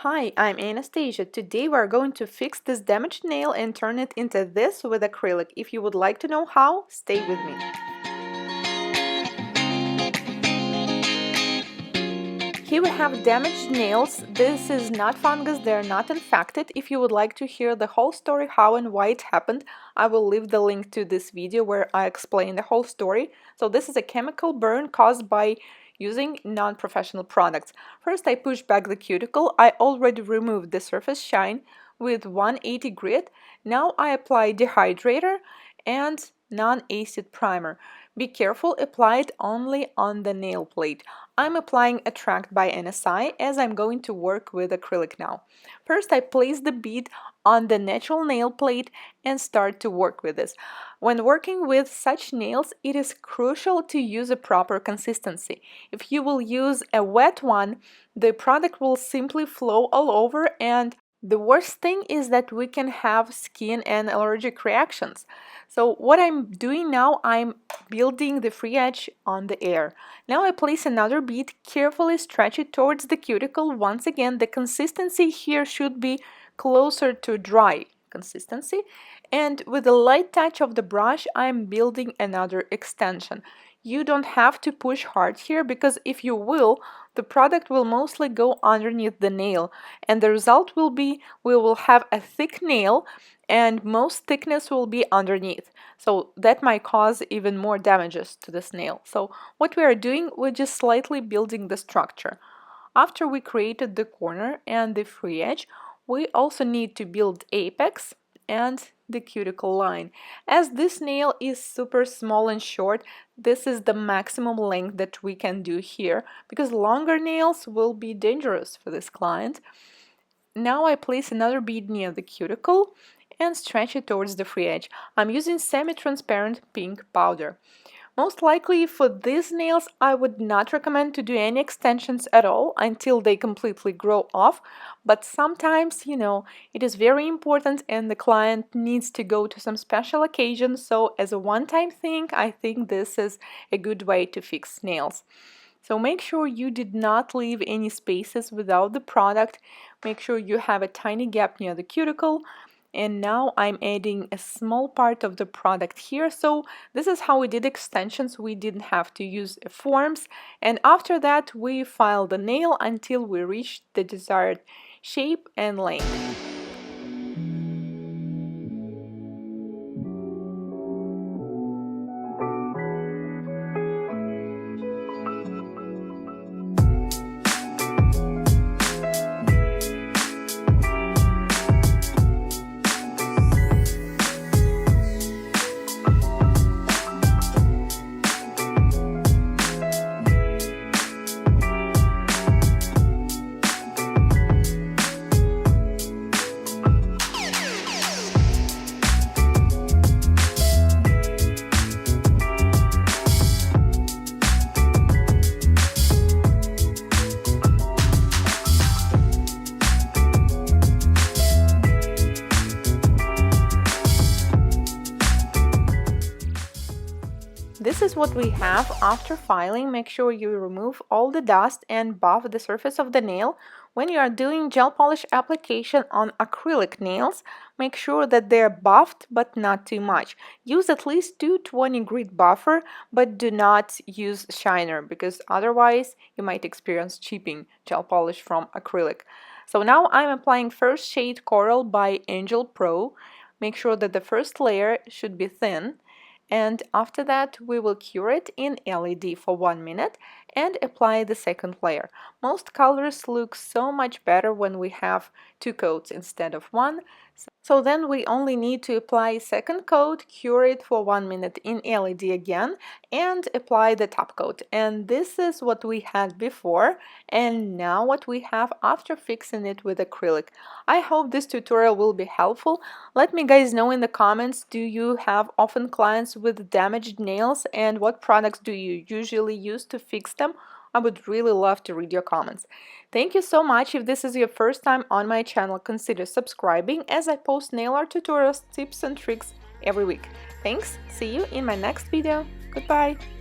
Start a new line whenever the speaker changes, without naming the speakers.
Hi, I'm Anastasia. Today we're going to fix this damaged nail and turn it into this with acrylic. If you would like to know how, stay with me. Here we have damaged nails. This is not fungus, they're not infected. If you would like to hear the whole story, how and why it happened, I will leave the link to this video where I explain the whole story. So this is a chemical burn caused by using non-professional products. First I push back the cuticle. I already removed the surface shine with 180 grit. Now I apply dehydrator and non-acid primer. Be careful, apply it only on the nail plate. I'm applying Attract by NSI as I'm going to work with acrylic now. First I place the bead on the natural nail plate and start to work with this. When working with such nails, it is crucial to use a proper consistency. If you will use a wet one, the product will simply flow all over, and the worst thing is that we can have skin and allergic reactions. So what I'm doing now, I'm building the free edge on the air. Now I place another bead, carefully stretch it towards the cuticle. Once again, the consistency here should be closer to dry consistency. And with a light touch of the brush, I'm building another extension. You don't have to push hard here, because if you will, the product will mostly go underneath the nail, and the result will be we will have a thick nail and most thickness will be underneath. So that might cause even more damages to this nail. So what we are doing, we're just slightly building the structure. After we created the corner and the free edge, we also need to build apex and the cuticle line. As this nail is super small and short, this is the maximum length that we can do here, because longer nails will be dangerous for this client. Now I place another bead near the cuticle and stretch it towards the free edge. I'm using semi-transparent pink powder. Most likely for these nails, I would not recommend to do any extensions at all until they completely grow off, but sometimes, it is very important and the client needs to go to some special occasion, so as a one-time thing, I think this is a good way to fix nails. So make sure you did not leave any spaces without the product. Make sure you have a tiny gap near the cuticle. And now I'm adding a small part of the product here. So this is how we did extensions. We didn't have to use forms. And after that, we filed the nail until we reached the desired shape and length. This is what we have after filing. Make sure you remove all the dust and buff the surface of the nail. When you are doing gel polish application on acrylic nails, make sure that they're buffed but not too much. Use at least 220 grit buffer, but do not use shiner, because otherwise you might experience chipping gel polish from acrylic. So now I'm applying first shade Coral by Angel Pro. Make sure that the first layer should be thin. And after that, we will cure it in LED for 1 minute and apply the second layer. Most colors look so much better when we have 2 coats instead of 1. So then we only need to apply second coat, cure it for 1 minute in LED again, and apply the top coat. And this is what we had before, and now what we have after fixing it with acrylic. I hope this tutorial will be helpful. Let me guys know in the comments, do you have often clients with damaged nails, and what products do you usually use to fix them? I would really love to read your comments. Thank you so much. If this is your first time on my channel, consider subscribing, as I post nail art tutorials, tips and tricks every week. Thanks. See you in my next video. Goodbye.